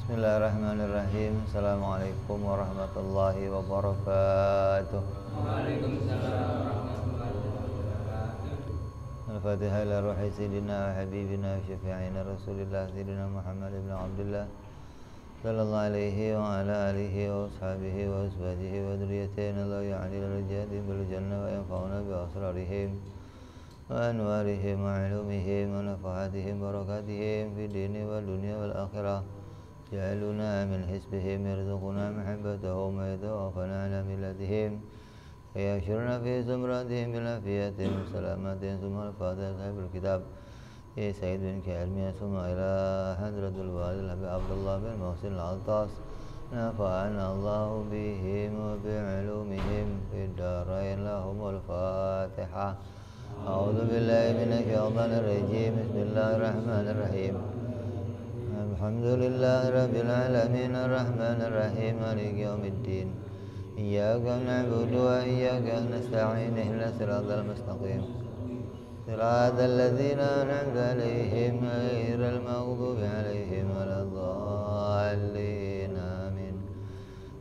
Bismillahirrahmanirrahim. Assalamualaikum warahmatullahi wabarakatuh. Waalaikumsalam warahmatullahi wabarakatuh. Al-Fatihah ila ruhi sayyidina wa habibina wa syafi'ina Rasulillah sayyidina Muhammad ibn Abdullah sallallahu alaihi wa ala alihi wa ashabihi wa azwajihi wa dhurriyyatihi la ya'ni al-rajati bil jannah wa yanfa'una bi asrarihim wa anwarihim wa ilumihim wa nafahatihim barakatihim fi dini wal dunya wal akhirah. جعلنا من حزبهم يرزقنا محبتهم ويتوفنا على ملتهم ويحشرنا في زمرتهم بالعافية والسلامة ثم الفاتحة صاحب الكتاب يا سيد بن كعلمي ثم إلى حضرة الوالد الحبيب عبد الله بن محسن العطاس نفعنا الله بهم وبعلومهم في الدارين لهم الفاتحة. أعوذ بالله من الشيطان الرجيم. بسم الله الرحمن الرحيم. الحمد لله رب العالمين الرحمن الرحيم مالك يوم الدين إياك نعبد وإياك نستعين اهدنا الصراط المستقيم صراط الذين أنعمت عليهم غير المغضوب عليهم ولا الضالين آمين.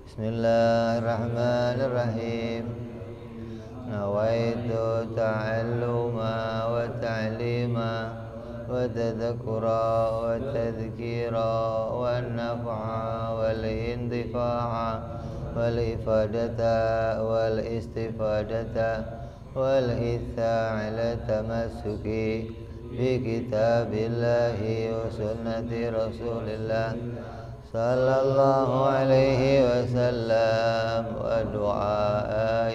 بسم الله الرحمن الرحيم. نويت تعلما وتعليما وتذكرا وتذكيرا والنفع والانتفاع والإفادة والاستفادة والإثاء على التمسك بكتاب الله وسنة رسول الله صلى الله عليه وسلم ودعاء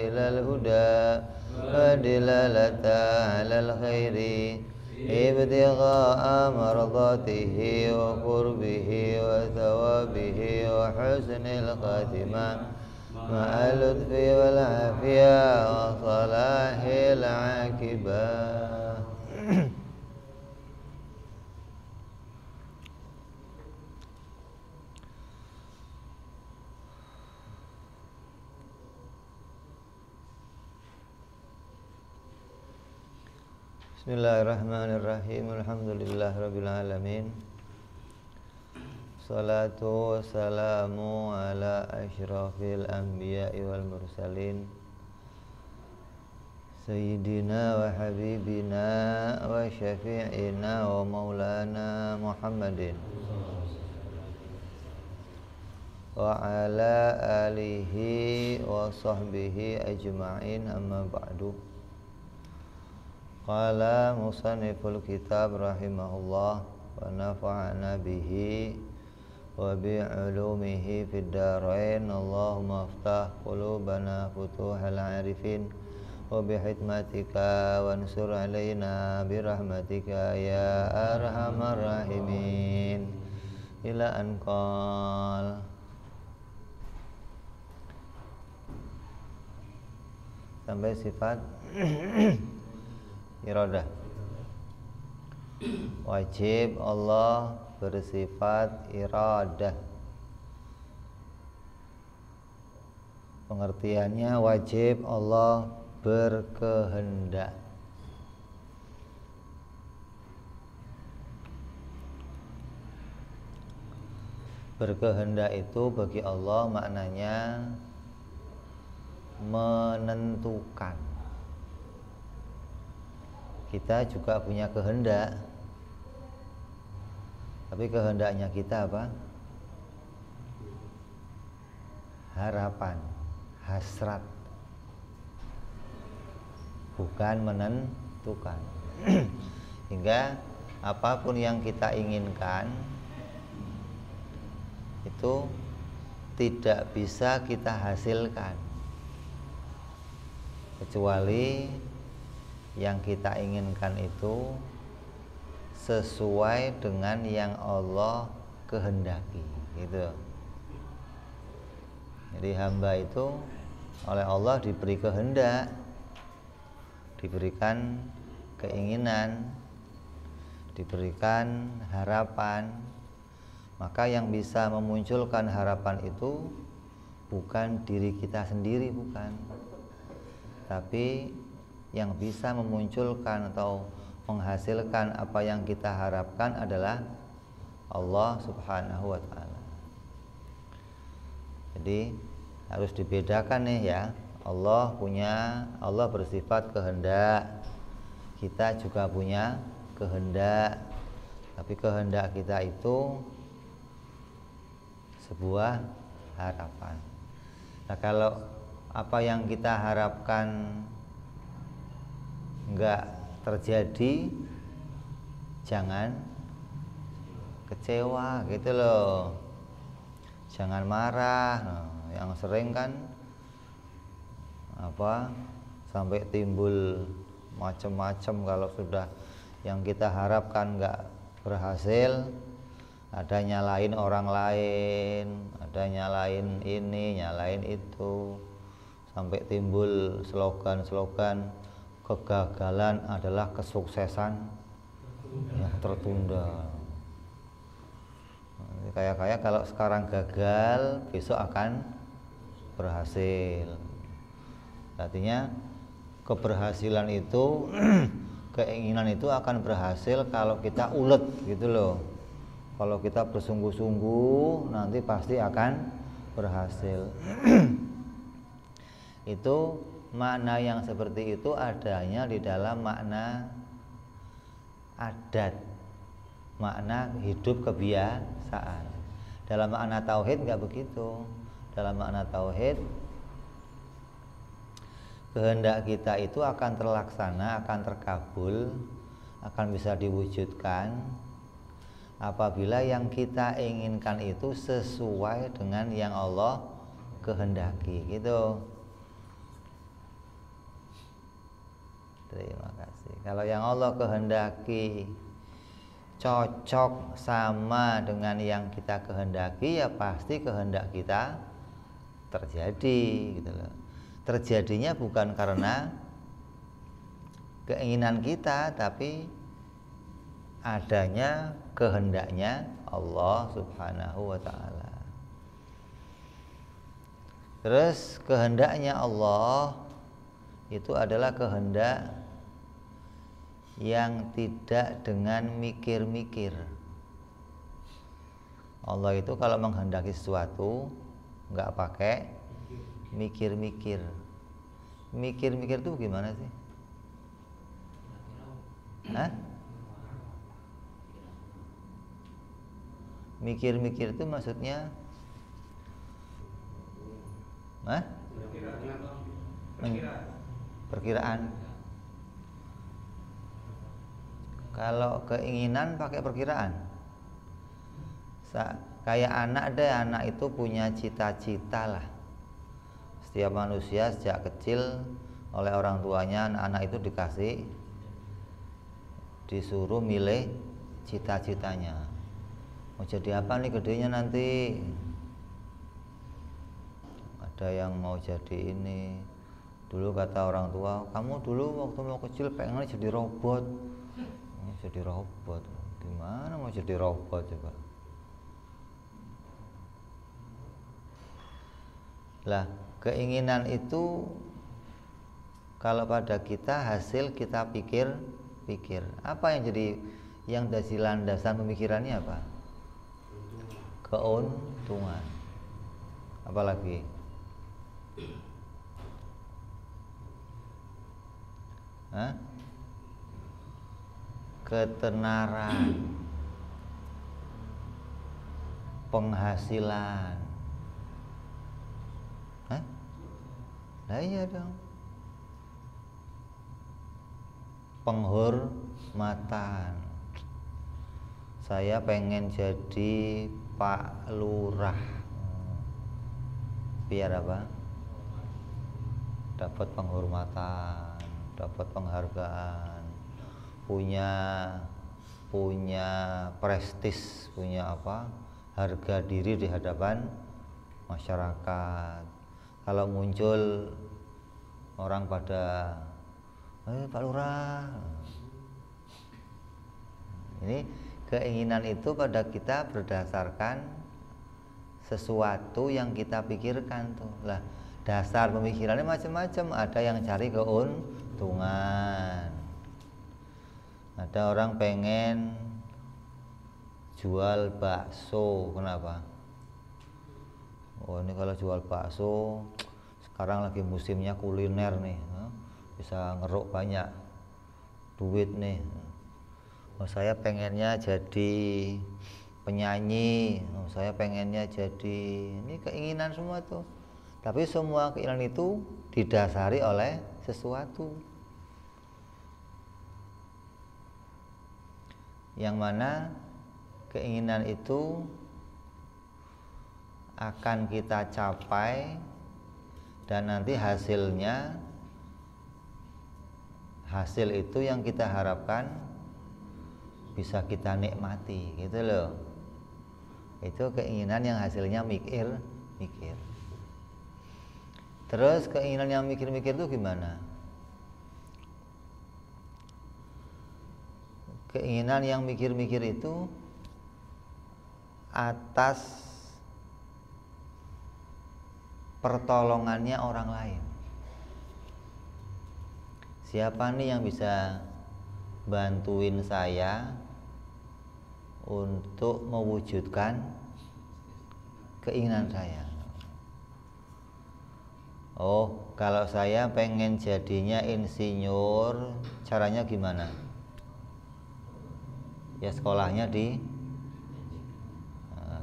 إلى الهدى ودلالة على الخير ابتغاء مرضاته وقربه وثوابه وحسن الخاتمة مع اللطف والعافية وصلاح العاقبة. Bismillahirrahmanirrahim. Alhamdulillah rabbil alamin. Salatu wassalamu ala asyrafil anbiya'i wal mursalin Sayyidina wa habibina wa syafi'ina wa maulana Muhammadin wa ala alihi wa sahbihi ajma'in, amma ba'du. Qala musanniful kitab rahimahullah wa nafa'ana bihi wa bi'ulumihi fid darain. Allahumma aftah qulubana futuhal arifin wa bihikmatika wansur alaina birahmatika ya arhamar rahimin. Ila anqal. Sampai sifat iradah. Wajib Allah bersifat iradah. Pengertiannya wajib Allah berkehendak. Berkehendak itu bagi Allah maknanya menentukan. Kita juga punya kehendak, tapi kehendaknya kita apa? Harapan, hasrat, bukan menentukan. Hingga apapun yang kita inginkan itu tidak bisa kita hasilkan kecuali yang kita inginkan itu sesuai dengan yang Allah kehendaki, gitu. Jadi hamba itu oleh Allah diberi kehendak, diberikan keinginan, diberikan harapan. Maka yang bisa memunculkan harapan itu bukan diri kita sendiri, bukan, tapi yang bisa memunculkan atau menghasilkan apa yang kita harapkan adalah Allah Subhanahu wa ta'ala. Jadi harus dibedakan nih ya. Allah bersifat kehendak, kita juga punya kehendak, tapi kehendak kita itu sebuah harapan. Nah, kalau apa yang kita harapkan enggak terjadi, jangan kecewa gitu loh, jangan marah. Nah, yang sering kan sampai timbul macam-macam kalau sudah yang kita harapkan enggak berhasil, ada nyalain orang lain, ada nyalain ini, nyalain itu, sampai timbul slogan-slogan kegagalan adalah kesuksesan yang tertunda. Kayak kalau sekarang gagal, besok akan berhasil. Artinya keberhasilan itu keinginan itu akan berhasil kalau kita ulet gitu loh. Kalau kita bersungguh-sungguh, nanti pasti akan berhasil. Itu makna yang seperti itu adanya di dalam makna adat, makna hidup kebiasaan. Dalam makna tauhid enggak begitu. Dalam makna tauhid, kehendak kita itu akan terlaksana, akan terkabul, akan bisa diwujudkan apabila yang kita inginkan itu sesuai dengan yang Allah kehendaki gitu. Terima kasih. Kalau yang Allah kehendaki cocok sama dengan yang kita kehendaki, ya pasti kehendak kita terjadi gitu loh. Terjadinya bukan karena keinginan kita, tapi adanya kehendaknya Allah Subhanahu wa ta'ala. Terus kehendaknya Allah itu adalah kehendak yang tidak dengan mikir-mikir. Allah itu kalau menghendaki sesuatu nggak pakai mikir-mikir. Mikir-mikir itu gimana sih? Hah? Mikir-mikir itu maksudnya? Hah? Perkiraan. Kalau keinginan pakai perkiraan. Kayak anak deh, anak itu punya cita-cita lah. Setiap manusia sejak kecil oleh orang tuanya, anak itu disuruh milih cita-citanya. Mau jadi apa nih gedenya nanti? Ada yang mau jadi ini. Dulu kata orang tua, kamu dulu waktu mau kecil pengen jadi robot. Jadi robot, gimana mau jadi robot coba? Lah, keinginan itu kalau pada kita hasil kita pikir. Apa yang jadi landasan pemikirannya apa? Keuntungan. Apalagi? Hah? Ketenaran, penghasilan. Hah? Nah iya dong. Penghormatan. Saya pengen jadi Pak Lurah. Biar apa? Dapat penghormatan, dapat penghargaan, punya prestis, punya harga diri di hadapan masyarakat. Kalau muncul orang pada Pak Lurah, ini keinginan itu pada kita berdasarkan sesuatu yang kita pikirkan tuh. Lah, dasar pemikirannya macam-macam. Ada yang cari keuntungan. Ada orang pengen jual bakso, kenapa? Oh ini kalau jual bakso sekarang lagi musimnya kuliner nih, bisa ngeruk banyak duit nih. Oh saya pengennya jadi penyanyi, oh saya pengennya jadi, ini keinginan semua tuh. Tapi semua keinginan itu didasari oleh sesuatu yang mana keinginan itu akan kita capai dan nanti hasil itu yang kita harapkan bisa kita nikmati gitu loh. Itu keinginan yang hasilnya mikir. Terus keinginan yang mikir-mikir itu gimana? Keinginan yang mikir-mikir itu atas pertolongannya orang lain. Siapa nih yang bisa bantuin saya untuk mewujudkan keinginan saya? Oh, kalau saya pengen jadinya insinyur, caranya gimana? Ya sekolahnya di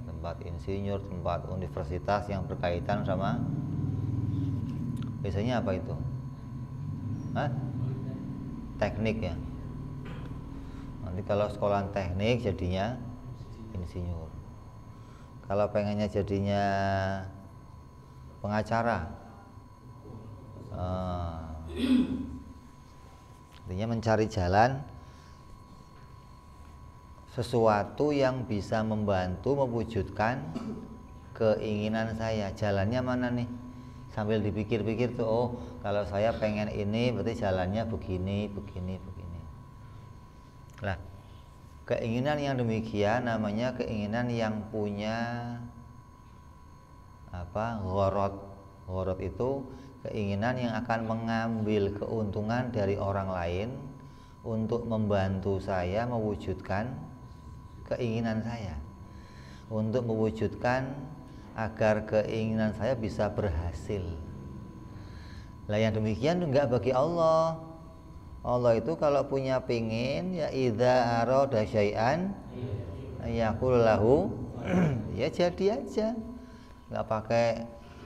tempat insinyur, tempat universitas yang berkaitan sama, biasanya apa itu? Teknik ya. Nanti kalau sekolah teknik jadinya insinyur. Kalau pengennya jadinya pengacara, artinya mencari jalan sesuatu yang bisa membantu mewujudkan keinginan saya. Jalannya mana nih? Sambil dipikir-pikir tuh, oh kalau saya pengen ini berarti jalannya begini. Nah, keinginan yang demikian namanya keinginan yang punya ghorot. Ghorot itu keinginan yang akan mengambil keuntungan dari orang lain untuk membantu saya mewujudkan keinginan saya, untuk mewujudkan agar keinginan saya bisa berhasil. Lah yang demikian enggak bagi Allah. Allah itu kalau punya pingin, ya idza arada syai'an yaqul lahu ya jadi aja. Enggak pakai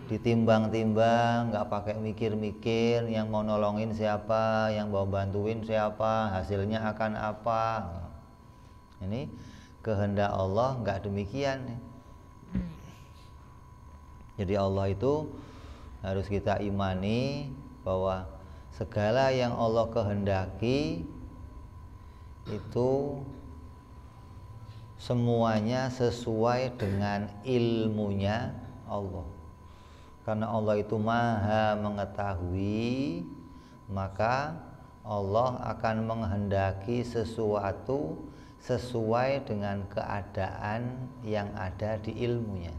ditimbang-timbang, enggak pakai mikir-mikir yang mau nolongin siapa, yang mau bantuin siapa, hasilnya akan apa. Ini kehendak Allah enggak demikian. Jadi Allah itu harus kita imani bahwa segala yang Allah kehendaki itu semuanya sesuai dengan ilmunya Allah. Karena Allah itu maha mengetahui, maka Allah akan menghendaki sesuatu sesuai dengan keadaan yang ada di ilmunya.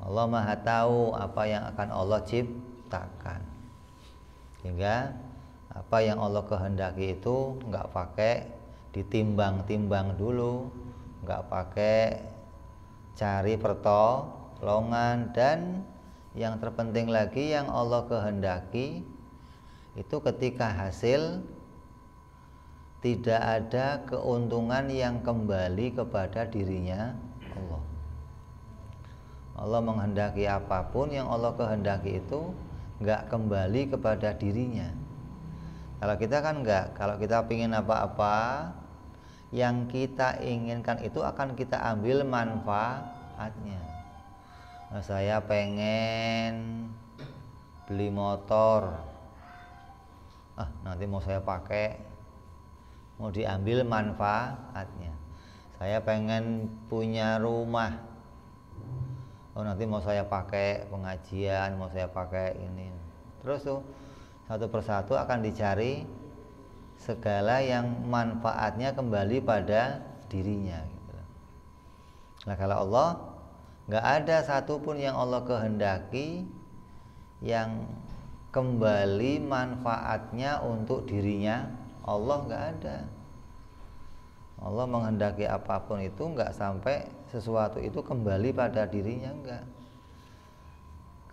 Allah maha tahu apa yang akan Allah ciptakan, sehingga apa yang Allah kehendaki itu nggak pakai ditimbang-timbang dulu, nggak pakai cari pertolongan, dan yang terpenting lagi yang Allah kehendaki itu ketika hasil tidak ada keuntungan yang kembali kepada dirinya Allah. Allah menghendaki apapun yang Allah kehendaki itu nggak kembali kepada dirinya. Kalau kita kan enggak, kalau kita ingin apa-apa, yang kita inginkan itu akan kita ambil manfaatnya. Nah, saya pengen beli motor, nanti mau saya pakai, mau diambil manfaatnya. Saya pengen punya rumah, nanti mau saya pakai pengajian, mau saya pakai ini. Terus tuh satu persatu akan dicari segala yang manfaatnya kembali pada dirinya gitu. Nah kalau Allah nggak ada satupun yang Allah kehendaki yang kembali manfaatnya untuk dirinya Allah, nggak ada. Allah menghendaki apapun itu enggak sampai sesuatu itu kembali pada dirinya, enggak.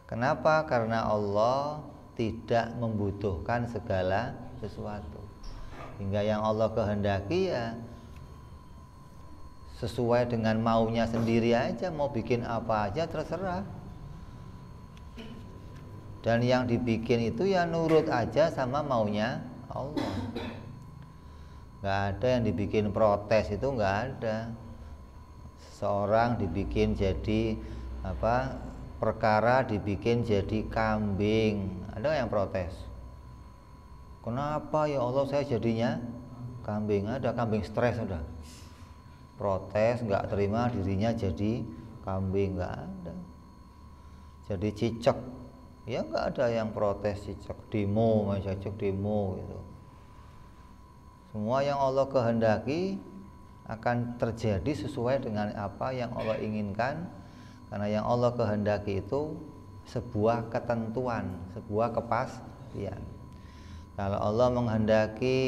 Kenapa? Karena Allah tidak membutuhkan segala sesuatu. Hingga yang Allah kehendaki ya sesuai dengan maunya sendiri aja, mau bikin apa aja terserah. Dan yang dibikin itu ya nurut aja sama maunya Allah. Nggak ada yang dibikin protes, itu nggak ada. Seseorang dibikin jadi perkara dibikin jadi kambing, ada yang protes. Kenapa ya Allah saya jadinya kambing? Ada kambing stres, udah protes, nggak terima dirinya jadi kambing, nggak ada. Jadi cicak, ya nggak ada yang protes cicak, demo gitu. Semua yang Allah kehendaki akan terjadi sesuai dengan apa yang Allah inginkan, karena yang Allah kehendaki itu sebuah ketentuan, sebuah kepastian. Kalau Allah menghendaki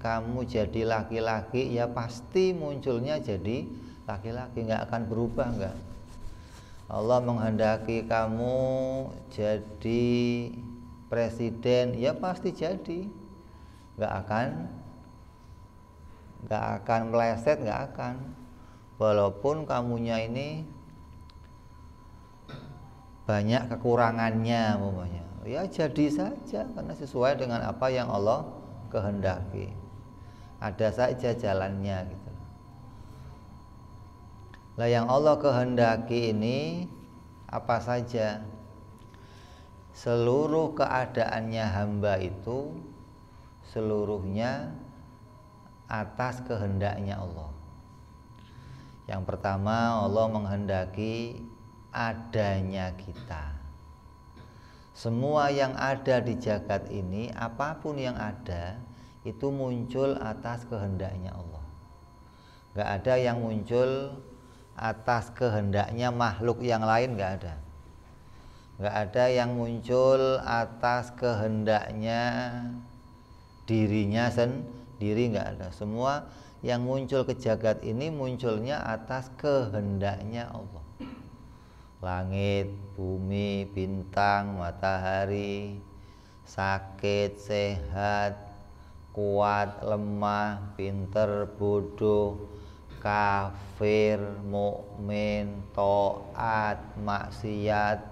kamu jadi laki-laki, ya pasti munculnya jadi laki-laki, nggak akan berubah, nggak. Allah menghendaki kamu jadi presiden, ya pasti jadi, nggak akan meleset, nggak akan. Walaupun kamunya ini banyak kekurangannya, umpamanya, ya jadi saja karena sesuai dengan apa yang Allah kehendaki. Ada saja jalannya gitu. Lah yang Allah kehendaki ini apa saja? Seluruh keadaannya hamba itu seluruhnya atas kehendaknya Allah. Yang pertama, Allah menghendaki adanya kita. Semua yang ada di jagat ini, apapun yang ada, itu muncul atas kehendaknya Allah. Gak ada yang muncul atas kehendaknya makhluk yang lain, gak ada. Gak ada yang muncul atas kehendaknya dirinya sendiri, gak ada. Semua yang muncul ke jagat ini munculnya atas kehendaknya Allah. Langit, bumi, bintang, matahari, sakit, sehat, kuat, lemah, pinter, bodoh, kafir, mukmin, taat, maksiat,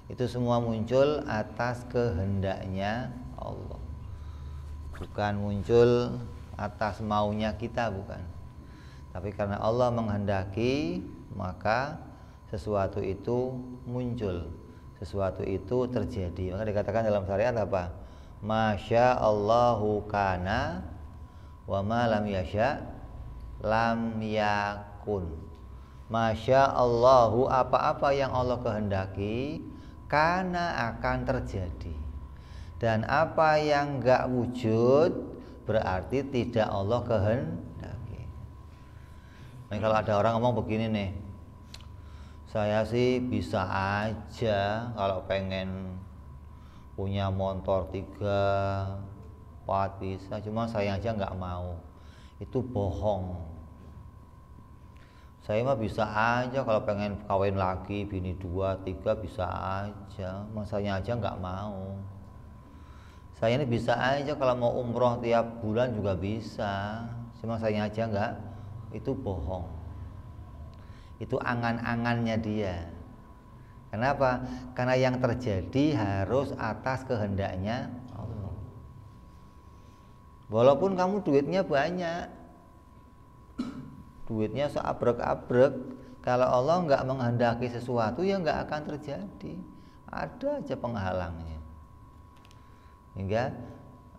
itu semua muncul atas kehendaknya Allah. Bukan muncul atas maunya kita, bukan. Tapi karena Allah menghendaki, maka sesuatu itu muncul, sesuatu itu terjadi. Maka dikatakan dalam syariat apa? Masya Allahu kana wa ma lam yasha lam yakun. Masya Allahu, apa-apa yang Allah kehendaki kana akan terjadi. Dan apa yang enggak wujud berarti tidak Allah kehendaki. Nah, kalau ada orang ngomong begini nih, saya sih bisa aja kalau pengen punya motor 3, 4 bisa, cuma saya aja nggak mau. Itu bohong. Saya mah bisa aja kalau pengen kawin lagi, bini 2, 3 bisa aja, masanya aja nggak mau. Saya ini bisa aja kalau mau umroh tiap bulan juga bisa, cuma saya aja nggak. Itu bohong. Itu angan-angannya dia. Kenapa? Karena yang terjadi harus atas kehendaknya Allah. Walaupun kamu duitnya banyak, duitnya seabrek-abrek, kalau Allah nggak menghendaki sesuatu ya nggak akan terjadi. Ada aja penghalangnya. Hingga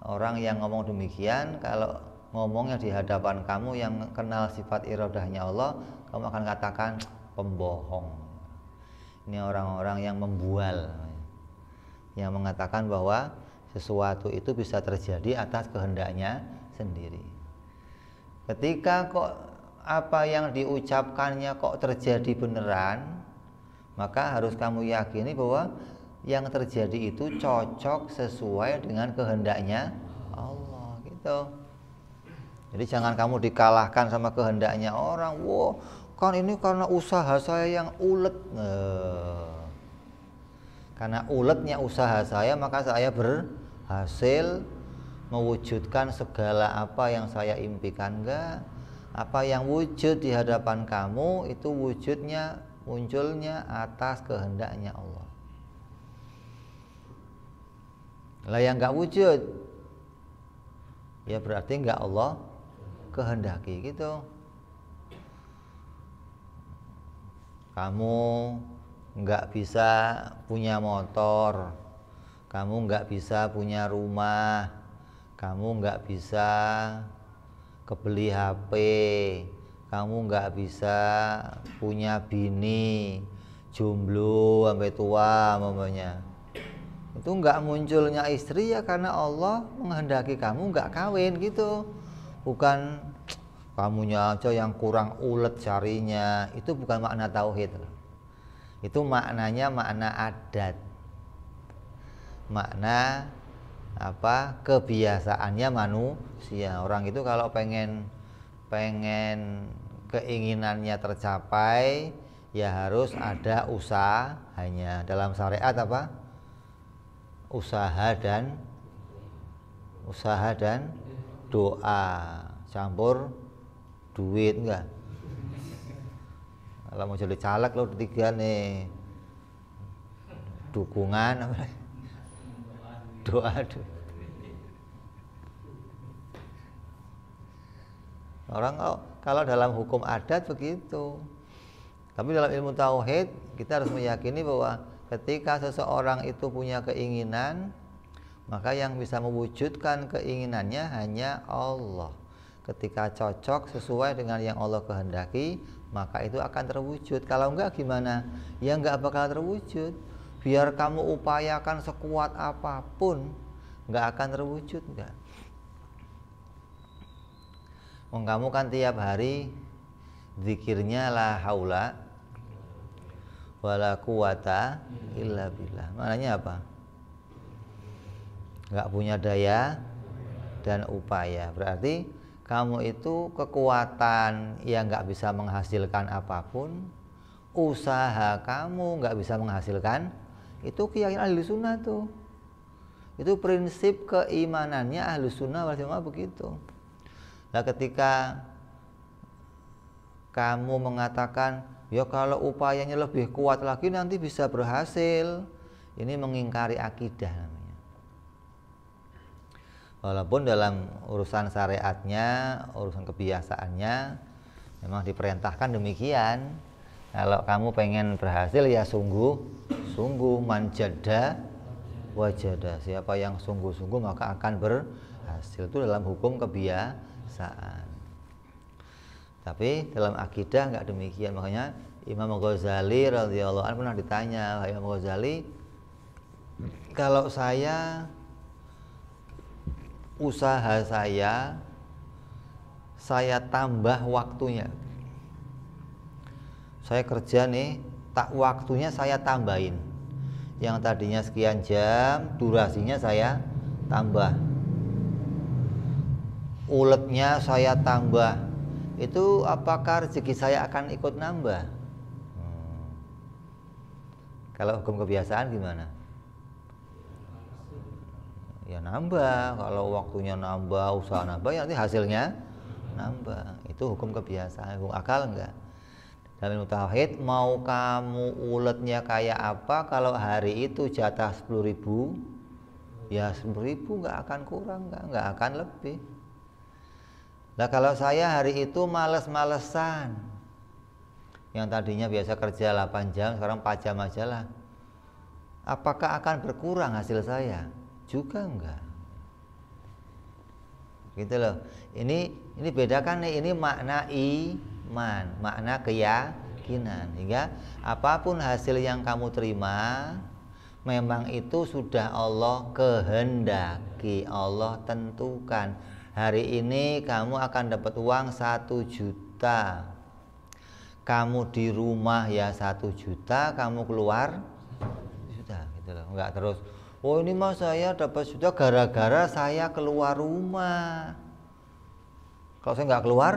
orang yang ngomong demikian, kalau ngomongnya di hadapan kamu yang kenal sifat iradahnya Allah, kamu akan katakan pembohong. Ini orang-orang yang membual, yang mengatakan bahwa sesuatu itu bisa terjadi atas kehendaknya sendiri. Ketika kok apa yang diucapkannya kok terjadi beneran, maka harus kamu yakini bahwa yang terjadi itu cocok sesuai dengan kehendaknya Allah, gitu. Jadi jangan kamu dikalahkan sama kehendaknya orang. Wah, kan ini karena usaha saya yang ulet. Karena uletnya usaha saya, maka saya berhasil mewujudkan segala apa yang saya impikan. Enggak. Apa yang wujud di hadapan kamu itu munculnya atas kehendaknya Allah. Lah yang enggak wujud, ya berarti enggak Allah kehendaki gitu. Kamu nggak bisa punya motor, kamu nggak bisa punya rumah, kamu nggak bisa kebeli HP, kamu nggak bisa punya bini, jomblo sampai tua umpamanya. Itu nggak munculnya istri ya karena Allah menghendaki kamu nggak kawin gitu. Bukan kamunya aja yang kurang ulet carinya. Itu bukan makna tauhid. Itu maknanya makna adat, makna apa, kebiasaannya manusia. Orang itu kalau pengen keinginannya tercapai ya harus ada usahanya. Dalam syariat apa? Usaha dan doa campur duit enggak. Kalau mau jadi caleg lo tiga nih, dukungan apa? Doa. Orang kalau dalam hukum adat begitu. Tapi dalam ilmu tauhid kita harus meyakini bahwa ketika seseorang itu punya keinginan, maka yang bisa mewujudkan keinginannya hanya Allah. Ketika cocok sesuai dengan yang Allah kehendaki, maka itu akan terwujud. Kalau enggak gimana? Ya enggak bakal terwujud. Biar kamu upayakan sekuat apapun, enggak akan terwujud enggak. Kamu kan tiap hari zikirnya la haula wala quwata illa billah. Maknanya apa? Enggak punya daya dan upaya. Berarti kamu itu kekuatan yang nggak bisa menghasilkan apapun, usaha kamu nggak bisa menghasilkan, itu keyakinan ahli sunnah tuh. Itu prinsip keimanannya ahli sunnah wal jamaah begitu. Nah ketika kamu mengatakan, ya kalau upayanya lebih kuat lagi nanti bisa berhasil, ini mengingkari akidah namanya. Walaupun dalam urusan syariatnya, urusan kebiasaannya memang diperintahkan demikian. Kalau kamu pengen berhasil ya sungguh manjada wajada. Siapa yang sungguh-sungguh maka akan berhasil. Itu dalam hukum kebiasaan. Tapi dalam akidah enggak demikian. Makanya Imam Ghazali radhiyallahu anhu pernah ditanya, Imam Ghazali, kalau saya usaha saya tambah waktunya, saya kerja nih, tak waktunya saya tambahin, yang tadinya sekian jam durasinya saya tambah, uletnya saya tambah, itu apakah rezeki saya akan ikut nambah? Kalau hukum kebiasaan gimana? Ya nambah, kalau waktunya nambah, usaha nambah, ya nanti hasilnya nambah. Itu hukum kebiasaan, hukum akal enggak. Dalam ilmu tauhid, mau kamu uletnya kayak apa, kalau hari itu jatah 10.000, ya 10.000 enggak akan kurang, enggak akan lebih. Nah kalau saya hari itu males-malesan, yang tadinya biasa kerja 8 jam, sekarang 4 jam aja lah, apakah akan berkurang hasil saya? Juga enggak. Gitu loh. Ini bedakan nih, ini makna iman, makna keyakinan. Hingga apapun hasil yang kamu terima, memang itu sudah Allah kehendaki, Allah tentukan. Hari ini kamu akan dapat uang 1 juta. Kamu di rumah ya 1 juta, kamu keluar juta gitu loh. Enggak terus, oh ini mas saya dapat juta gara-gara saya keluar rumah. Kalau saya nggak keluar,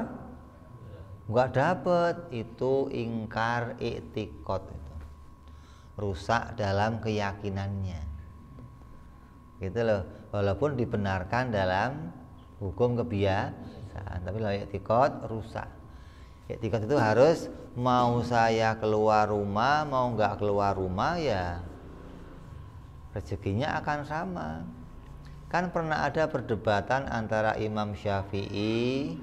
nggak dapet. Itu ingkar i'tiqad, itu rusak dalam keyakinannya, gitu loh. Walaupun dibenarkan dalam hukum kebiasaan, tapi kalau i'tiqad rusak. I'tiqad itu harus mau saya keluar rumah, mau nggak keluar rumah ya rezekinya akan sama. Kan pernah ada perdebatan antara Imam Syafi'i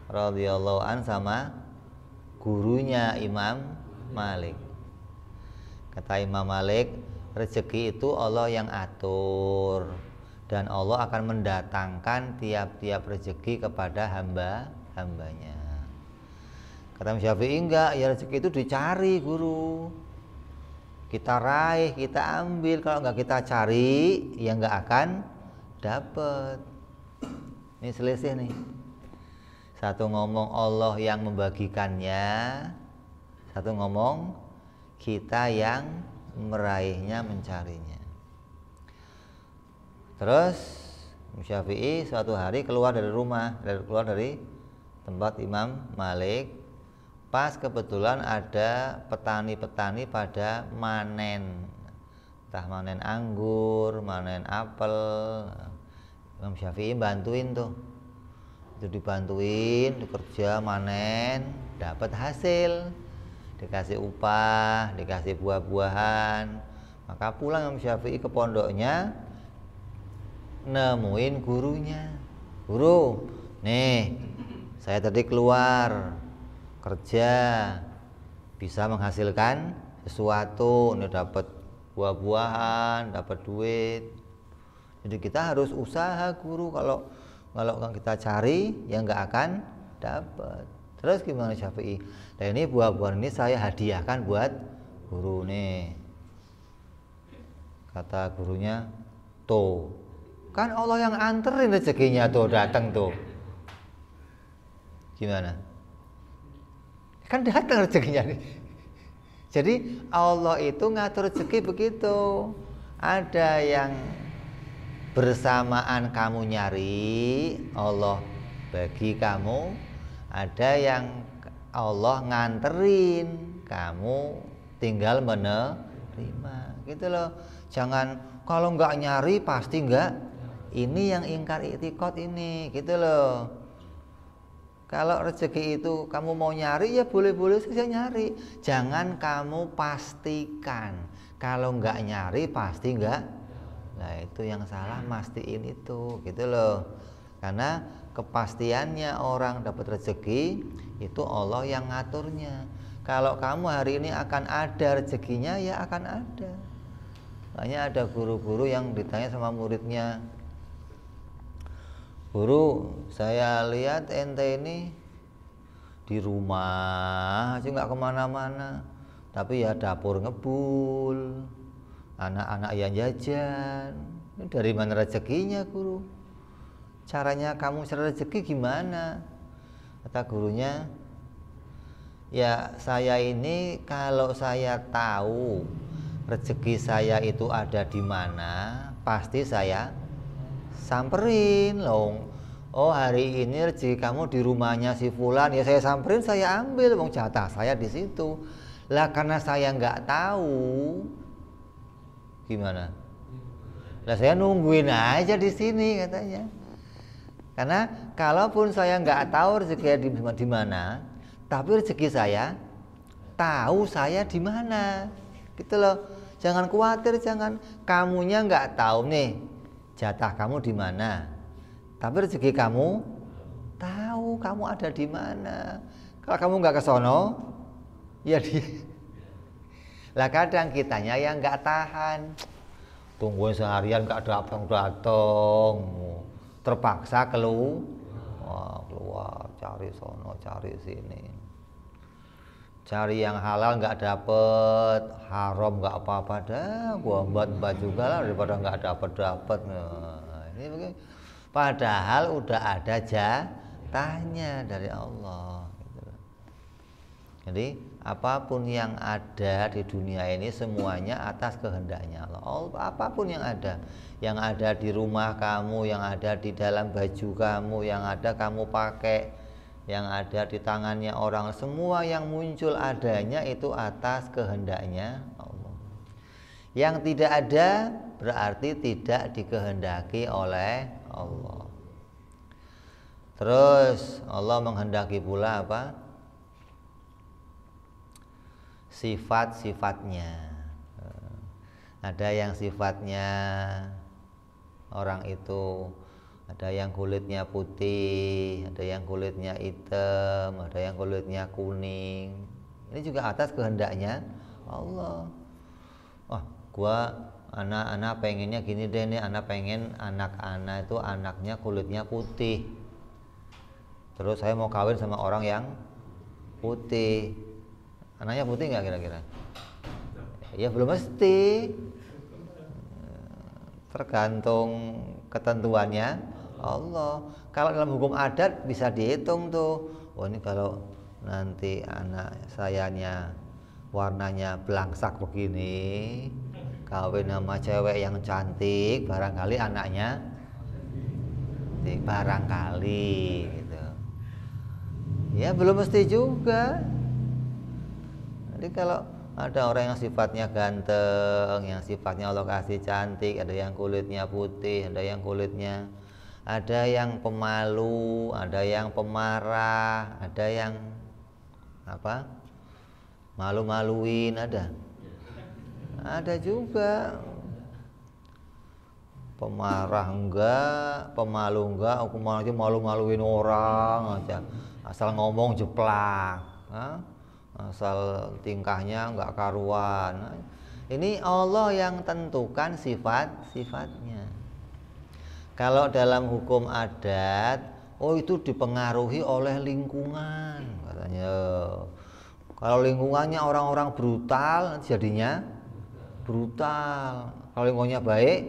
radhiyallahu an sama gurunya Imam Malik. Kata Imam Malik, rezeki itu Allah yang atur dan Allah akan mendatangkan tiap-tiap rezeki kepada hamba-hambanya. Kata Imam Syafi'i, enggak, ya rezeki itu dicari guru, kita raih, kita ambil. Kalau nggak kita cari ya nggak akan dapat. Ini selisih nih. Satu ngomong Allah yang membagikannya, satu ngomong kita yang meraihnya, mencarinya. Terus Syafi'i suatu hari keluar dari rumah, keluar dari tempat Imam Malik. Pas kebetulan ada petani-petani pada manen, entah manen anggur, manen apel. Imam Syafi'i bantuin tuh, itu dibantuin, bekerja manen, dapat hasil, dikasih upah, dikasih buah-buahan. Maka pulang Imam Syafi'i ke pondoknya, nemuin gurunya. Guru, nih saya tadi keluar kerja, bisa menghasilkan sesuatu, ini dapat buah-buahan, dapat duit. Jadi kita harus usaha guru, kalau kita cari ya nggak akan dapat. Terus gimana Syafi'i? Nah ini buah-buahan ini saya hadiahkan buat guru nih. Kata gurunya, tuh kan Allah yang anterin rezekinya tuh datang tuh. Gimana? Kan datang rezekinya nih. Jadi Allah itu ngatur rezeki begitu. Ada yang bersamaan kamu nyari, Allah bagi kamu. Ada yang Allah nganterin, kamu tinggal menerima. Gitu loh. Jangan kalau nggak nyari pasti nggak. Ini yang ingkar i'tiqad ini, gitu loh. Kalau rezeki itu kamu mau nyari ya boleh-boleh saja nyari. Jangan kamu pastikan. Kalau nggak nyari pasti nggak. Nah itu yang salah, mastiin itu, gitu loh. Karena kepastiannya orang dapat rezeki itu Allah yang ngaturnya. Kalau kamu hari ini akan ada rezekinya ya akan ada. Makanya ada guru-guru yang ditanya sama muridnya, guru, saya lihat ente ini di rumah aja nggak kemana-mana, tapi ya dapur ngebul, anak-anak yang jajan. Ini dari mana rezekinya guru? Caranya kamu cari rezeki gimana? Kata gurunya, ya saya ini kalau saya tahu rezeki saya itu ada di mana, pasti saya samperin loh. Oh hari ini rezeki kamu di rumahnya si fulan, ya saya samperin, saya ambil, wong jatah saya di situ. Lah karena saya nggak tahu, gimana? Lah saya nungguin aja di sini katanya. Karena kalaupun saya nggak tahu rezeki di mana, tapi rezeki saya tahu saya di mana, gitu loh. Jangan khawatir, jangan kamunya nggak tahu nih jatah kamu di mana, tapi rezeki kamu tahu kamu ada di mana. Kalau kamu nggak ke sono, ya dia. Lah kadang kitanya yang nggak tahan, tungguin seharian nggak datang, terpaksa keluar, cari sono, cari sini, cari yang halal nggak dapet, haram nggak apa-apa dah, gua mbak juga lah daripada nggak dapet. Nah, ini begini. Padahal udah ada jatahnya dari Allah. Gitu. Jadi apapun yang ada di dunia ini semuanya atas kehendaknya Allah. Apapun yang ada di rumah kamu, yang ada di dalam baju kamu, yang ada kamu pakai, yang ada di tangannya orang, semua yang muncul adanya itu atas kehendaknya Allah. Yang tidak ada berarti tidak dikehendaki oleh Allah. Terus Allah menghendaki pula apa? Sifat-sifatnya. Ada yang sifatnya orang itu, ada yang kulitnya putih, ada yang kulitnya hitam, ada yang kulitnya kuning. Ini juga atas kehendaknya Allah. Oh, gua anak pengennya gini deh nih, anak pengen anak itu anaknya kulitnya putih. Terus saya mau kawin sama orang yang putih. Anaknya putih nggak kira-kira? Ya belum mesti. Tergantung ketentuannya Allah. Kalau dalam hukum adat bisa dihitung tuh. Oh ini kalau nanti anak sayanya warnanya belangsak begini, kawin sama cewek yang cantik, barangkali anaknya barangkali gitu. Ya belum mesti juga. Jadi kalau ada orang yang sifatnya ganteng, yang sifatnya Allah kasih cantik, ada yang kulitnya putih, ada yang pemalu, ada yang pemarah, ada yang apa? Malu-maluin ada. Ada juga pemarah enggak, pemalu enggak, aku malu-maluin orang aja. Asal ngomong jeplak. Asal tingkahnya enggak karuan. Ini Allah yang tentukan sifat-sifatnya. Kalau dalam hukum adat, itu dipengaruhi oleh lingkungan katanya. Kalau lingkungannya orang-orang brutal, jadinya brutal. Kalau lingkungannya baik.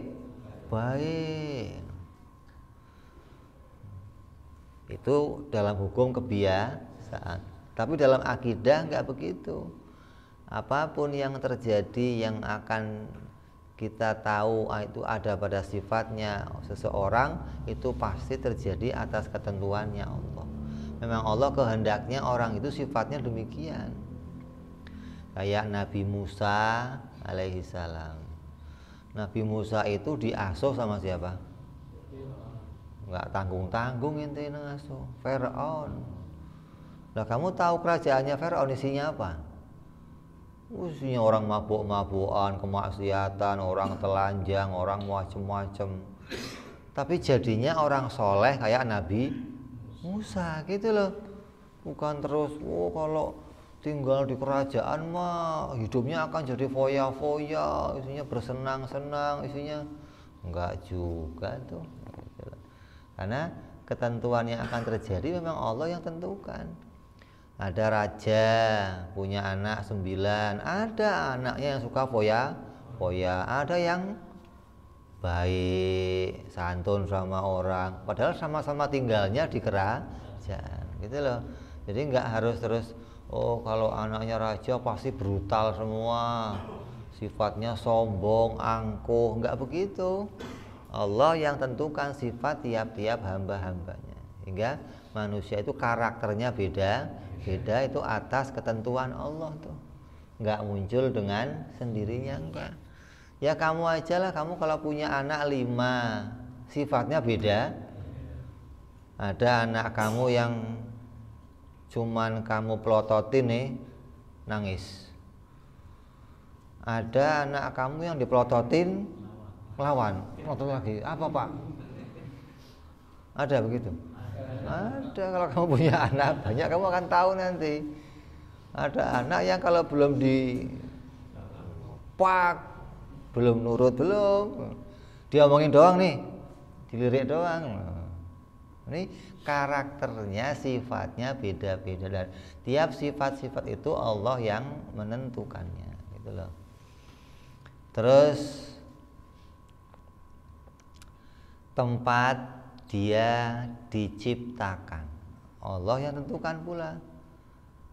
Itu dalam hukum kebiasaan. Tapi dalam akidah enggak begitu. Apapun yang terjadi yang akan kita tahu itu ada pada sifatnya seseorang, itu pasti terjadi atas ketentuannya Allah. Memang Allah kehendaknya orang itu sifatnya demikian. Kayak Nabi Musa alaihi salam. Nabi Musa itu diasuh sama siapa? Enggak tanggung-tanggung ente ngasuh Firaun. Nah, kamu tahu kerajaannya Firaun isinya apa? Isinya orang mabuk-mabukan, kemaksiatan, orang telanjang, orang macem-macem. Tapi jadinya orang soleh kayak Nabi Musa gitu loh. Bukan terus, kalau tinggal di kerajaan mah hidupnya akan jadi foya-foya, isinya bersenang-senang, isinya enggak juga tuh. Karena ketentuan yang akan terjadi memang Allah yang tentukan. Ada raja punya anak 9, ada anaknya yang suka foya-foya, ada yang baik, santun sama orang, padahal sama-sama tinggalnya di kerajaan, gitu loh. Jadi nggak harus terus, kalau anaknya raja pasti brutal semua, sifatnya sombong, angkuh, nggak begitu. Allah yang tentukan sifat tiap-tiap hamba-hambanya, hingga manusia itu karakternya beda itu atas ketentuan Allah tuh, nggak muncul dengan sendirinya, enggak. Ya kamu aja lah, kamu kalau punya anak 5 sifatnya beda. Ada anak kamu yang cuman kamu pelototin nih nangis, ada anak kamu yang dipelototin ngelawan, pelotot lagi, apa pak? Ada begitu? Ada. Kalau kamu punya anak banyak, kamu akan tahu nanti. Ada anak yang kalau belum dipak, belum nurut, diomongin doang nih, dilirik doang. Ini karakternya, sifatnya beda-beda, dan tiap sifat-sifat itu Allah yang menentukannya, gitu loh. Terus tempat dia diciptakan, Allah yang tentukan pula.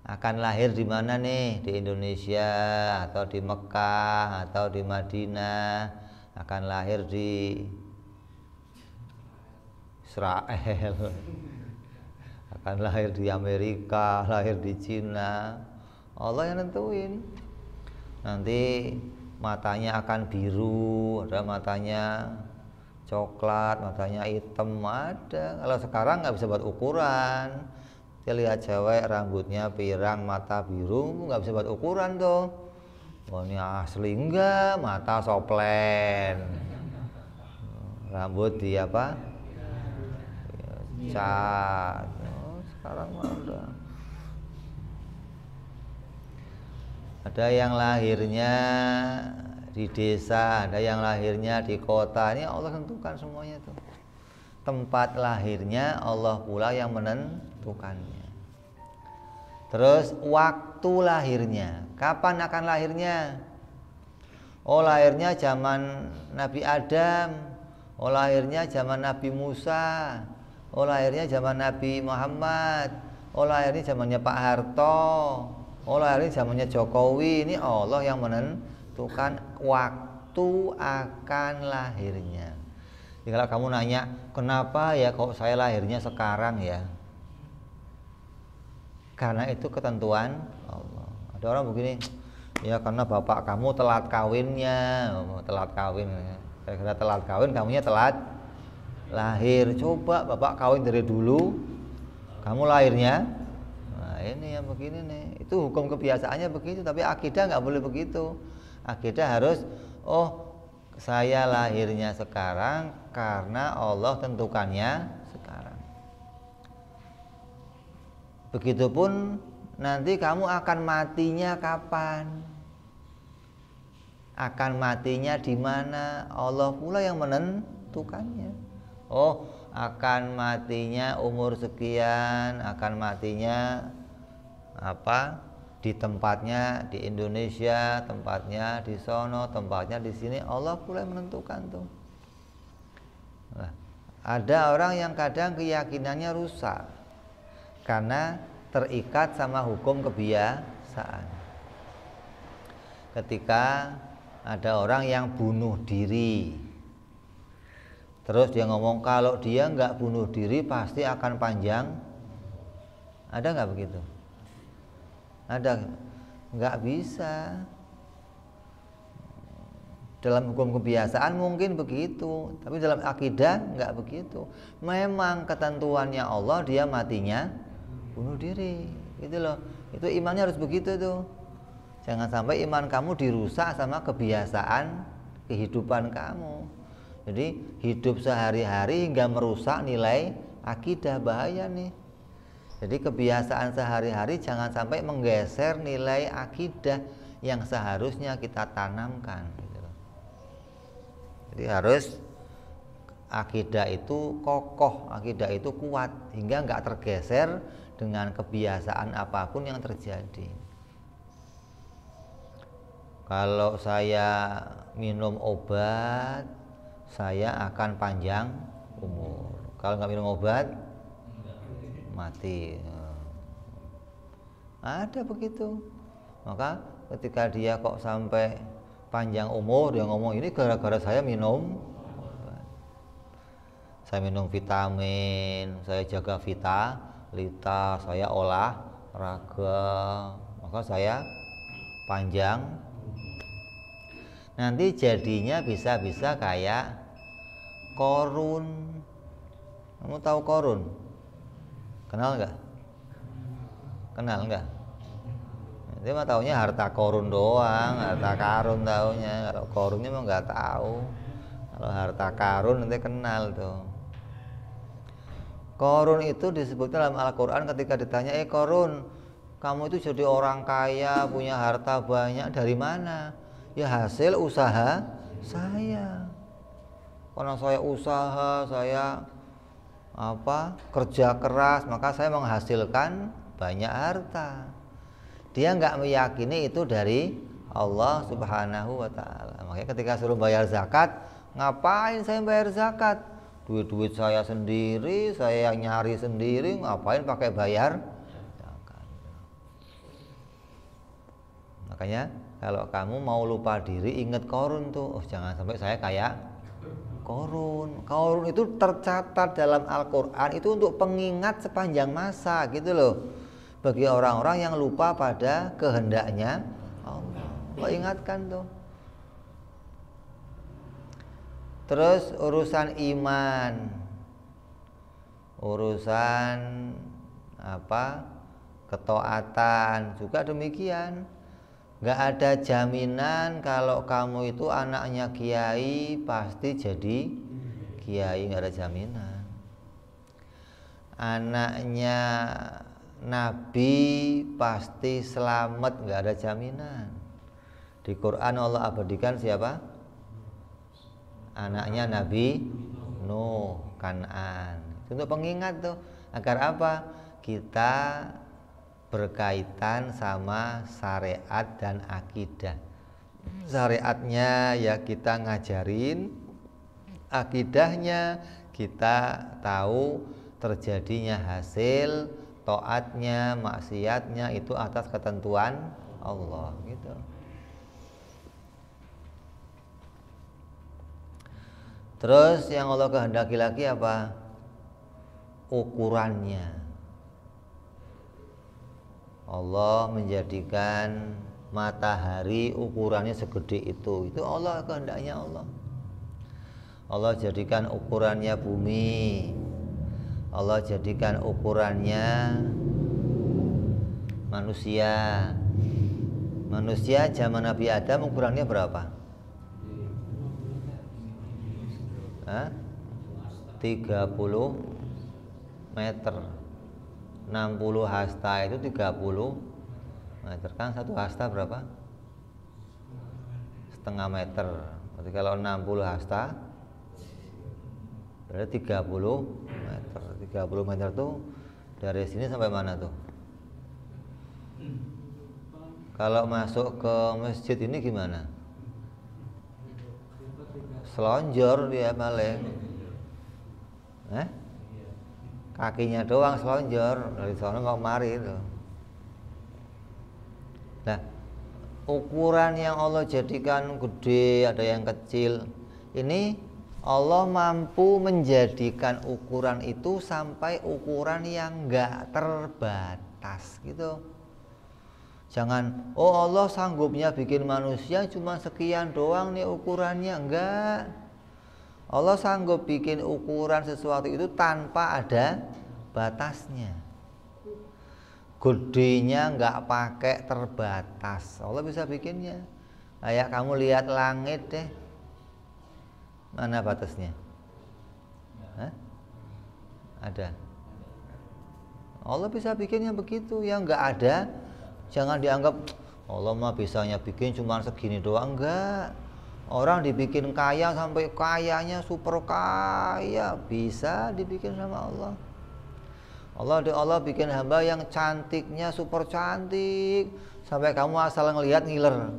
Akan lahir di mana nih? Di Indonesia atau di Mekah atau di Madinah? Akan lahir di Israel, Akan lahir di Amerika, lahir di Cina, Allah yang nentuin. Nanti matanya akan biru, ada matanya coklat, matanya hitam, ada. Kalau sekarang nggak bisa buat ukuran. Kita lihat cewek rambutnya pirang, mata biru, nggak bisa buat ukuran tuh. Oh ini asli enggak, mata soplen, rambut di apa? Cat. Oh, sekarang mah udah. Ada yang lahirnya di desa, ada yang lahirnya di kota. Ini Allah tentukan semuanya tuh. Tempat lahirnya Allah pula yang menentukannya. Terus waktu lahirnya, kapan akan lahirnya? Oh lahirnya zaman Nabi Adam, oh lahirnya zaman Nabi Musa, oh lahirnya zaman Nabi Muhammad, oh lahirnya zamannya Pak Harto, oh lahirnya zamannya Jokowi. Ini Allah yang menentukan waktu akan lahirnya. Jadi kalau kamu nanya, kenapa ya kok saya lahirnya sekarang ya? Karena itu ketentuan Allah. Ada orang begini, ya karena bapak kamu telat kawinnya, telat kawin. Karena telat kawin, kamunya telat lahir. Coba bapak kawin dari dulu, kamu lahirnya. Nah ini yang begini nih. Itu hukum kebiasaannya begitu, tapi akidah nggak boleh begitu. Akidah harus, oh saya lahirnya sekarang karena Allah tentukannya sekarang. Begitupun nanti kamu akan matinya kapan? Akan matinya di mana? Allah pula yang menentukannya. Oh, akan matinya umur sekian, akan matinya apa? Di tempatnya di Indonesia, tempatnya di sono, tempatnya di sini. Allah pula yang menentukan tuh. Nah, ada orang yang kadang keyakinannya rusak karena terikat sama hukum kebiasaan. Ketika ada orang yang bunuh diri, terus dia ngomong kalau dia nggak bunuh diri pasti akan panjang. Ada nggak begitu? Ada? Nggak bisa. Dalam hukum kebiasaan mungkin begitu, tapi dalam akidah nggak begitu. Memang ketentuannya Allah, dia matinya bunuh diri, gitu loh. Itu imannya harus begitu tuh. Jangan sampai iman kamu dirusak sama kebiasaan kehidupan kamu. Jadi hidup sehari-hari hingga merusak nilai akidah, bahaya nih. Jadi kebiasaan sehari-hari jangan sampai menggeser nilai akidah yang seharusnya kita tanamkan, gitu loh. Jadi harus akidah itu kokoh, akidah itu kuat hingga nggak tergeser dengan kebiasaan apapun yang terjadi. Kalau saya minum obat, saya akan panjang umur. Kalau nggak minum obat, mati. Ada begitu. Maka ketika dia kok sampai panjang umur, dia ngomong ini gara-gara saya minum obat. Saya minum vitamin, saya jaga vitalita, saya olahraga, maka saya panjang. Nanti jadinya bisa-bisa kayak Korun. Kamu tahu Korun? Kenal nggak? Kenal nggak? Dia mah taunya harta korun doang, harta karun taunya. Kalau korunnya mah nggak tahu. Kalau harta karun nanti kenal tuh. Korun itu disebutnya dalam Al-Quran ketika ditanya, Korun, kamu itu jadi orang kaya, punya harta banyak, dari mana? Ya hasil usaha saya. Karena saya usaha, saya kerja keras, maka saya menghasilkan banyak harta. Dia nggak meyakini itu dari Allah Subhanahu wa Ta'ala. Makanya ketika suruh bayar zakat, ngapain saya bayar zakat? Duit-duit saya sendiri, saya yang nyari sendiri, ngapain pakai bayar zakat? Makanya kalau kamu mau lupa diri, ingat Korun tuh. Oh, jangan sampai saya kayak Qaurun itu tercatat dalam Al-Quran itu untuk pengingat sepanjang masa gitu loh, bagi orang-orang yang lupa pada kehendaknya Allah. Allah ingatkan tuh. Terus urusan iman, urusan ketaatan juga demikian. Nggak ada jaminan kalau kamu itu anaknya kiai pasti jadi kiai, nggak ada jaminan. Anaknya nabi pasti selamat, nggak ada jaminan. Di Quran Allah abadikan siapa? Anaknya Nabi Nuh, Kan'an. Itu untuk pengingat tuh, agar apa? Kita berkaitan sama syariat dan akidah. Syariatnya ya kita ngajarin, akidahnya kita tahu terjadinya hasil, taatnya, maksiatnya itu atas ketentuan Allah gitu. Terus yang Allah kehendaki lagi apa? Ukurannya. Allah menjadikan matahari ukurannya segede itu Allah kehendaknya Allah. Allah jadikan ukurannya bumi. Allah jadikan ukurannya manusia. Manusia zaman Nabi Adam ukurannya berapa? 30 meter. 60 hasta itu 30 meter. Kan satu hasta berapa? Setengah meter. Berarti kalau 60 hasta berarti 30 meter. 30 meter tuh dari sini sampai mana tuh? Kalau masuk ke masjid ini gimana? Selonjor dia paling, kakinya doang selonjor dari sana mau kemari itu. Nah, ukuran yang Allah jadikan gede, ada yang kecil. Ini Allah mampu menjadikan ukuran itu sampai ukuran yang enggak terbatas gitu. Jangan, oh Allah sanggupnya bikin manusia cuma sekian doang nih ukurannya. Enggak. Allah sanggup bikin ukuran sesuatu itu tanpa ada batasnya. Gedenya enggak pakai terbatas. Allah bisa bikinnya. Kayak kamu lihat langit deh. Mana batasnya? Ada. Allah bisa bikinnya begitu. Yang enggak ada, jangan dianggap Allah mah bisanya bikin cuma segini doang. Enggak. Orang dibikin kaya sampai kayanya super kaya, bisa dibikin sama Allah. Allah bikin hamba yang cantiknya super cantik sampai kamu asal ngelihat ngiler.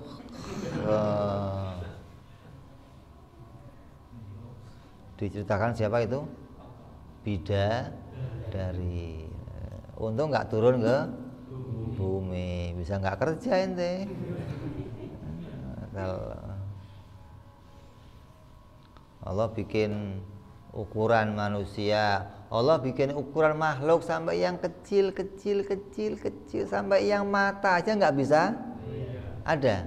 Diceritakan siapa itu? Bidadari. Untung nggak turun ke bumi, bisa nggak kerja ente. Kalau Allah bikin ukuran manusia, Allah bikin ukuran makhluk sampai yang kecil sampai yang mata aja nggak bisa. Ada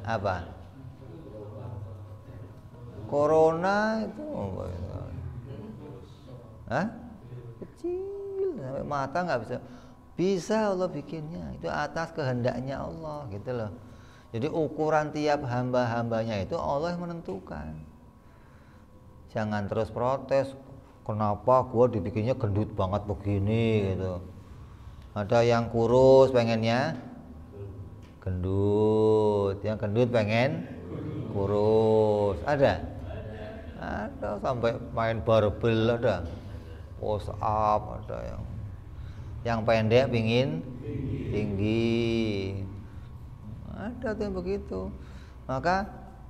apa? Corona itu kecil sampai mata nggak bisa. Bisa Allah bikinnya, itu atas kehendaknya Allah gitu loh. Jadi ukuran tiap hamba-hambanya itu Allah yang menentukan. Jangan terus protes, kenapa gua dibikinnya gendut banget begini gitu. Ada yang kurus pengennya gendut, yang gendut pengen kurus. Ada sampai main barbel, ada push up, ada yang pendek pingin tinggi, ada tuh yang begitu. Maka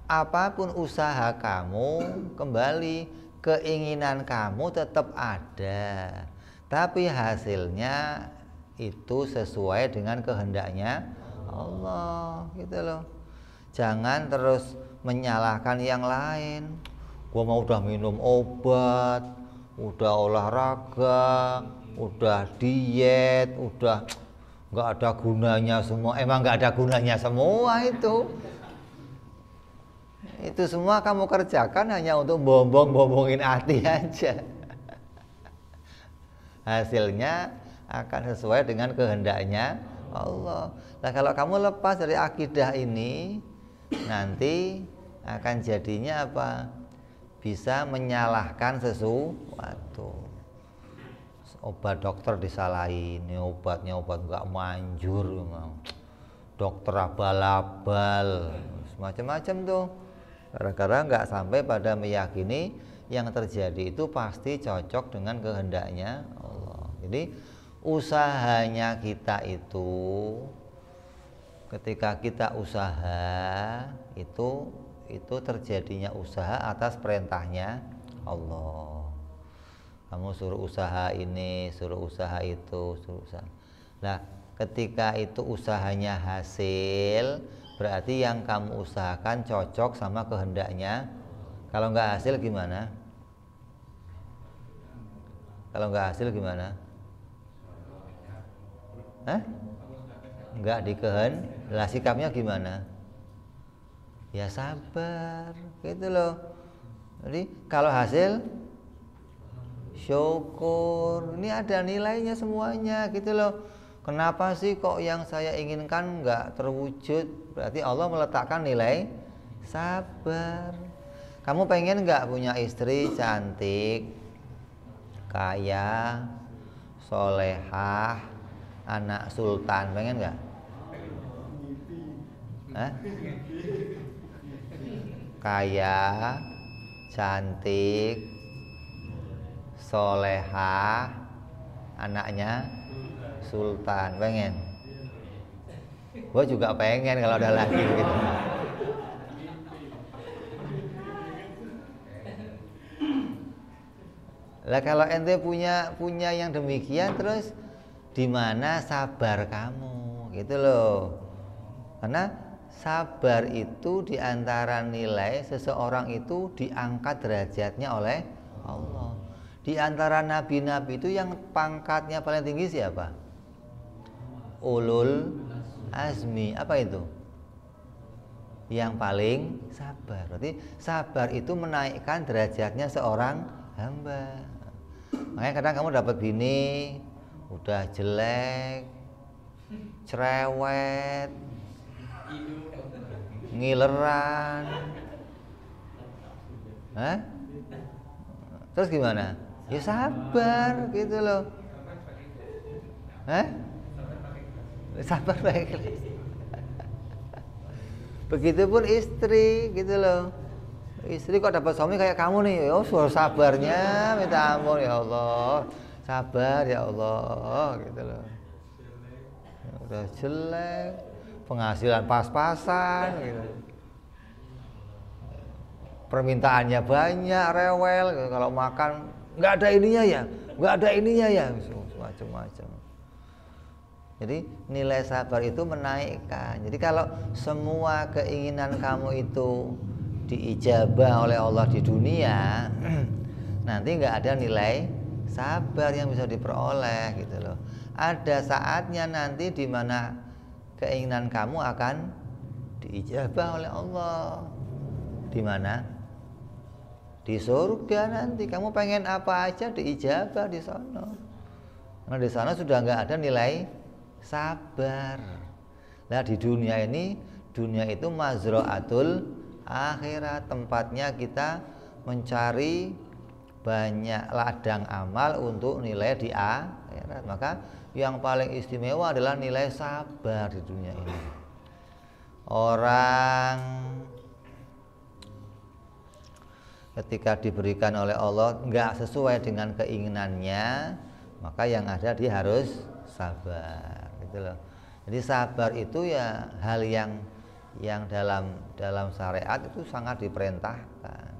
apapun usaha kamu, kembali keinginan kamu tetap ada, tapi hasilnya itu sesuai dengan kehendaknya Allah gitu loh. Jangan terus menyalahkan yang lain. Gua mau udah minum obat, udah olahraga, udah diet, udah nggak ada gunanya semua. Emang nggak ada gunanya semua itu. Itu semua kamu kerjakan hanya untuk bombong-bombongin hati aja. Hasilnya akan sesuai dengan kehendaknya Allah. Nah, kalau kamu lepas dari akidah ini, nanti akan jadinya apa? Bisa menyalahkan sesuatu. Obat dokter disalahin, ini obatnya obat nggak manjur, dokter abal-abal, macam-macam tuh. Gara-gara nggak sampai pada meyakini yang terjadi itu pasti cocok dengan kehendaknya Allah. Jadi usahanya kita itu, ketika kita usaha itu terjadinya usaha atas perintahnya Allah. Kamu suruh usaha ini, suruh usaha itu, suruh usaha. Nah, ketika itu usahanya hasil, berarti yang kamu usahakan cocok sama kehendaknya. Kalau nggak hasil gimana? Kalau nggak hasil gimana? Hah? Nggak dikehendaki. Lah sikapnya gimana? Ya sabar, gitu loh. Jadi kalau hasil syukur, ini ada nilainya semuanya, gitu loh. Kenapa sih kok yang saya inginkan nggak terwujud? Berarti Allah meletakkan nilai sabar. Kamu pengen nggak punya istri cantik, kaya, solehah, anak sultan? Pengen nggak? Hah? Kaya, cantik, solehah, anaknya sultan, pengen? Gue juga pengen kalau ada lagi gitu. Lah kalau ente punya yang demikian, terus di mana sabar kamu, gitu loh. Karena sabar itu diantara nilai seseorang itu diangkat derajatnya oleh Allah. Di antara nabi-nabi itu yang pangkatnya paling tinggi siapa? Ulul azmi. Apa itu? Yang paling sabar. Berarti sabar itu menaikkan derajatnya seorang hamba. Makanya kadang kamu dapat bini udah jelek, cerewet, ngileran, hah? Terus gimana? Ya sabar, gitu loh. Hah? Sabar baik. Begitupun istri, gitu loh. Istri kok dapat suami kayak kamu nih, ya suruh sabarnya minta ampun, ya Allah. Sabar ya Allah, gitu loh. Udah jelek, penghasilan pas-pasan, gitu. Permintaannya banyak, rewel, kalau makan nggak ada ininya ya, nggak ada ininya ya, macam-macam. Jadi nilai sabar itu menaikkan. Jadi kalau semua keinginan kamu itu diijabah oleh Allah di dunia, nanti nggak ada nilai sabar yang bisa diperoleh, gitu loh. Ada saatnya nanti di mana keinginan kamu akan diijabah oleh Allah. Di mana? Di surga nanti. Kamu pengen apa aja diijabah di sana. Karena di sana sudah nggak ada nilai sabar. Nah di dunia ini, dunia itu mazra'atul akhirat, tempatnya kita mencari banyak ladang amal untuk nilai di akhirat. Maka yang paling istimewa adalah nilai sabar di dunia ini. Orang ketika diberikan oleh Allah nggak sesuai dengan keinginannya, maka yang ada dia harus sabar, gitu loh. Jadi sabar itu ya hal yang dalam syariat itu sangat diperintahkan.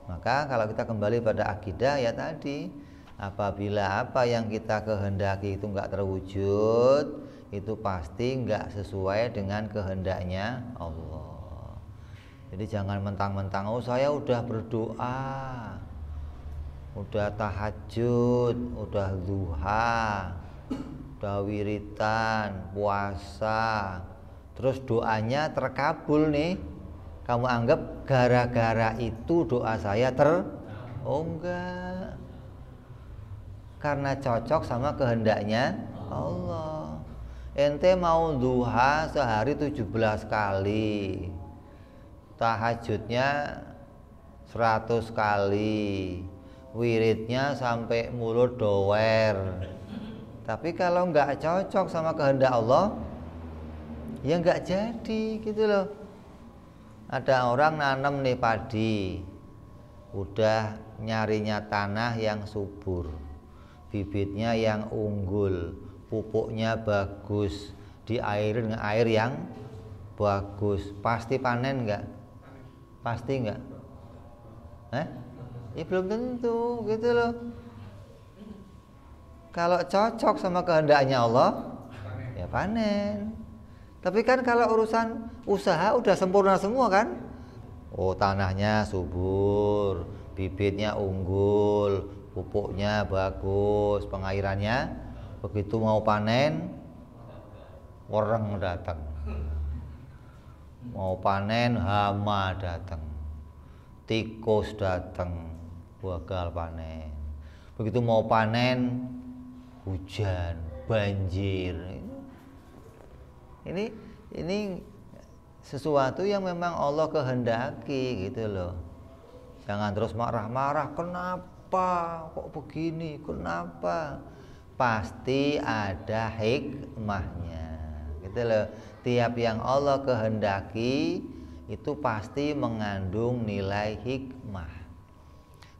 Maka kalau kita kembali pada akidah ya tadi, apabila apa yang kita kehendaki itu nggak terwujud, itu pasti nggak sesuai dengan kehendaknya Allah. Jadi jangan mentang-mentang oh saya udah berdoa, udah tahajud, udah duha, udah wiritan, puasa, terus doanya terkabul nih. Kamu anggap gara-gara itu doa saya oh enggak. Karena cocok sama kehendaknya Allah. Ente mau duha sehari 17 kali, tahajudnya 100 kali, wiridnya sampai mulut dower. Tapi kalau nggak cocok sama kehendak Allah, ya nggak jadi gitu loh. Ada orang nanam nih padi, udah nyarinya tanah yang subur, bibitnya yang unggul, pupuknya bagus, diairin dengan air yang bagus, pasti panen nggak? Pasti nggak? Ya belum tentu gitu loh. Kalau cocok sama kehendaknya Allah, ya panen. Tapi kan kalau urusan usaha udah sempurna semua kan? Oh tanahnya subur, bibitnya unggul, pupuknya bagus, pengairannya, begitu mau panen, orang datang. Mau panen hama datang, tikus datang, gagal panen. Begitu mau panen hujan, banjir. Ini sesuatu yang memang Allah kehendaki gitu loh. Jangan terus marah-marah, kenapa kok begini, kenapa? Pasti ada hikmahnya gitu loh. Tiap yang Allah kehendaki itu pasti mengandung nilai hikmah.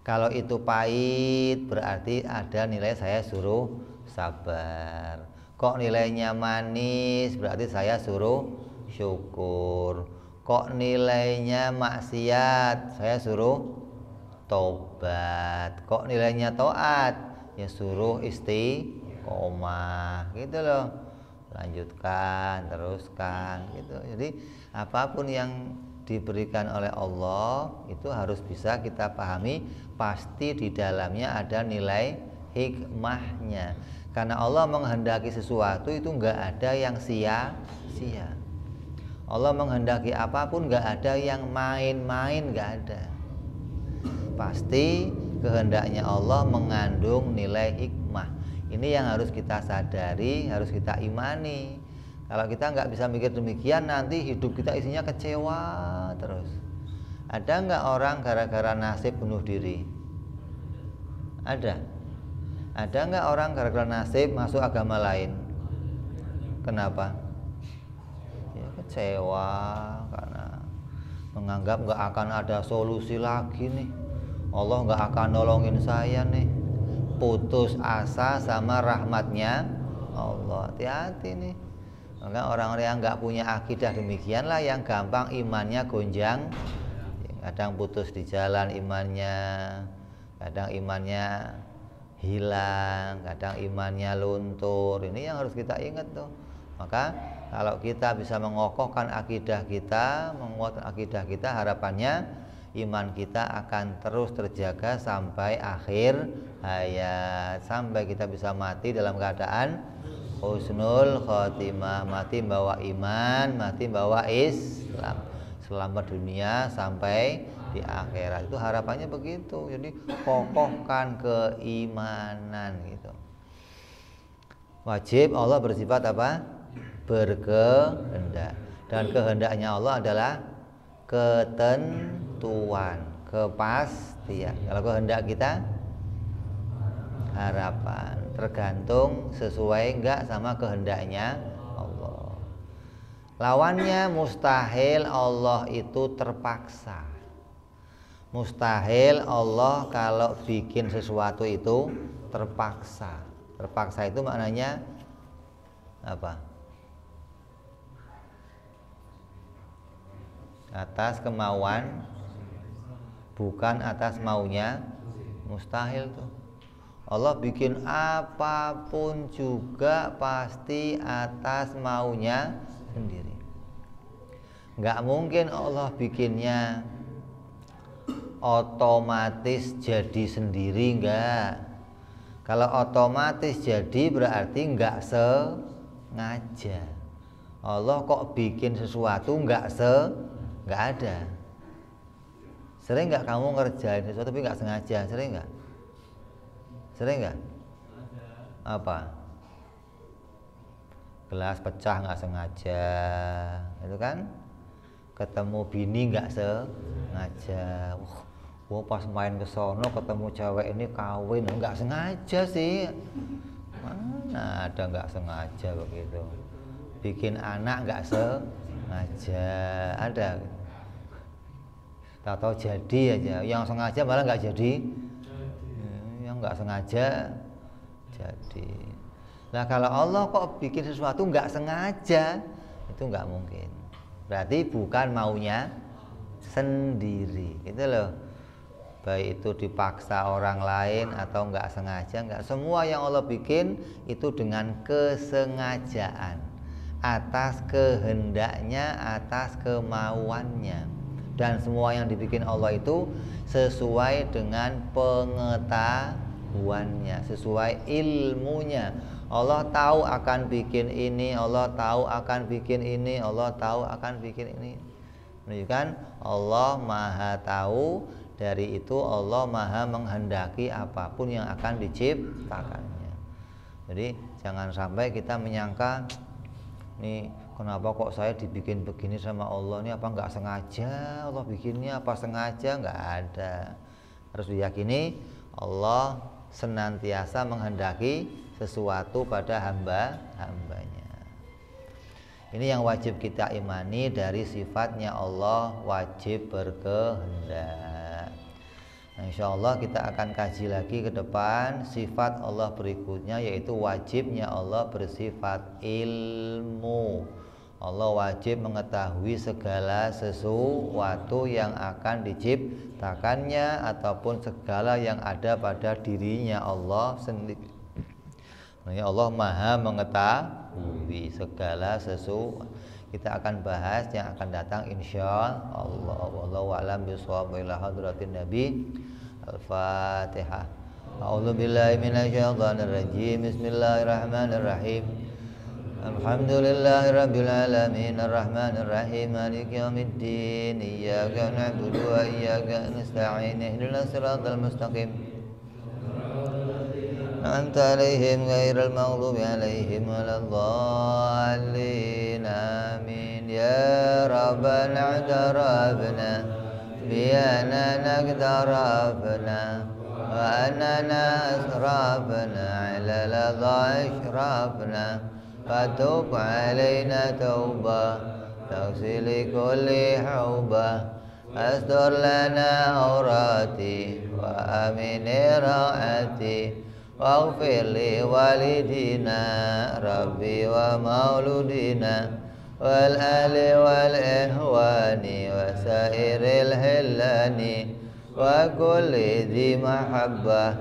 Kalau itu pahit berarti ada nilai saya suruh sabar. Kok nilainya manis berarti saya suruh syukur. Kok nilainya maksiat saya suruh tobat. Kok nilainya taat ya suruh istiqomah gitu loh. Lanjutkan, teruskan gitu. Jadi apapun yang diberikan oleh Allah itu harus bisa kita pahami, pasti di dalamnya ada nilai hikmahnya. Karena Allah menghendaki sesuatu itu enggak ada yang sia-sia. Allah menghendaki apapun enggak ada yang main-main, enggak ada. Pasti kehendaknya Allah mengandung nilai hikmah. Ini yang harus kita sadari, harus kita imani. Kalau kita nggak bisa mikir demikian, nanti hidup kita isinya kecewa terus. Ada nggak orang gara-gara nasib bunuh diri? Ada. Ada nggak orang gara-gara nasib masuk agama lain? Kenapa? Ya kecewa karena menganggap nggak akan ada solusi lagi nih. Allah nggak akan nolongin saya nih. Putus asa sama rahmatnya Allah. Hati-hati nih. Maka orang-orang yang nggak punya akidah demikianlah yang gampang imannya gonjang. Kadang putus di jalan imannya, kadang imannya hilang, kadang imannya luntur. Ini yang harus kita ingat tuh. Maka kalau kita bisa mengokohkan akidah kita, menguatkan akidah kita, harapannya iman kita akan terus terjaga sampai akhir hayat, sampai kita bisa mati dalam keadaan husnul khotimah, mati bawa iman, mati bawa Islam, selamat dunia sampai di akhirat. Itu harapannya begitu. Jadi kokohkan keimanan gitu. Wajib Allah bersifat apa? Berkehendak. Dan kehendaknya Allah adalah ketentuan, kepastian. Kalau kehendak kita harapan, tergantung sesuai enggak sama kehendaknya Allah. Lawannya mustahil, Allah itu terpaksa. Mustahil Allah kalau bikin sesuatu itu terpaksa. Terpaksa itu maknanya apa? Atas kemauan, bukan atas maunya. Mustahil tuh. Allah bikin apapun juga pasti atas maunya sendiri. Nggak mungkin Allah bikinnya otomatis jadi sendiri, enggak. Kalau otomatis jadi berarti nggak sengaja. Allah kok bikin sesuatu nggak ada. Sering nggak kamu ngerjain sesuatu tapi nggak sengaja? Sering nggak? Sering nggak? Apa? Gelas pecah nggak sengaja, itu kan? Ketemu bini nggak sengaja. Wah, pas main ke sono ketemu cewek ini kawin, nggak sengaja sih. Mana ada nggak sengaja begitu. Bikin anak nggak sengaja, ada. Tahu-tahu jadi aja. Yang sengaja malah nggak jadi. Yang nggak sengaja jadi. Nah kalau Allah kok bikin sesuatu nggak sengaja, itu nggak mungkin. Berarti bukan maunya sendiri, gitu loh. Baik itu dipaksa orang lain atau nggak sengaja, nggak. Semua yang Allah bikin itu dengan kesengajaan, atas kehendaknya, atas kemauannya. Dan semua yang dibikin Allah itu sesuai dengan pengetahuannya, sesuai ilmunya. Allah tahu akan bikin ini, Allah tahu akan bikin ini, Allah tahu akan bikin ini. Menunjukkan Allah Maha tahu. Dari itu Allah Maha menghendaki apapun yang akan diciptakannya. Jadi jangan sampai kita menyangka, nih kenapa kok saya dibikin begini sama Allah, ini apa nggak sengaja Allah bikinnya, apa sengaja? Nggak ada. Harus diyakini Allah senantiasa menghendaki sesuatu pada hamba-hambanya. Ini yang wajib kita imani dari sifatnya Allah wajib berkehendak. Nah, insya Allah kita akan kaji lagi ke depan sifat Allah berikutnya, yaitu wajibnya Allah bersifat ilmu. Allah wajib mengetahui segala sesuatu yang akan diciptakannya ataupun segala yang ada pada dirinya Allah sendiri. Allah Maha mengetahui segala sesuatu. Kita akan bahas yang akan datang insya Allah. Wallahu a'lam bishawab. Ila hadratin Nabi. Al-Fatihah. A'udzu billahi minasyaitonir rajim. Bismillahirrahmanirrahim. Alhamdulillahirabbil alamin arrahmanir rahim maliki yaumiddin. Iyyaka na'budu wa iyyaka nasta'in. Ihdinas siratal mustaqim. Anta alaihim ghairil maghdubi alaihim waladdallin. Amin. Ya Rabbana i'tarafna bi annana iqtarafna wa annana asrafna ala ladha ashrafna fatub alaina tauba taghsil kulli hauba astur lana aurati wa amin ra'ati waghfir li walidina rabbi wa mauludina wal ali wal ihwani wa sairil hillani wa kulli dhi mahabbah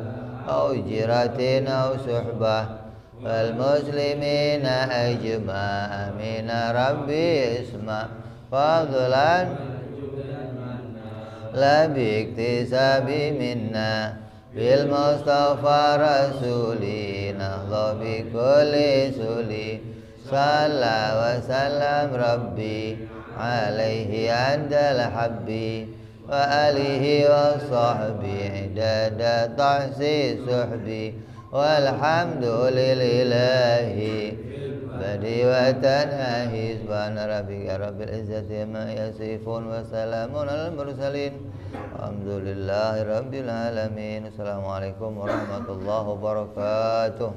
au jiratin au suhbah wal muslimina ajma amina rabbi isma fadlan la biktisabi minna bil Mustafa Rasulina Allah bi kulli suli Salla wa sallam Rabbi alaihi andal habbi wa alihi wa sahbi idada tahsi suhbi walhamdulillahi badi wa tanahi subhana rabbika rabbil izzati ma yasifun wa salamun al mursalin alhamdulillahi rabbil alamin. Assalamualaikum warahmatullahi wabarakatuh.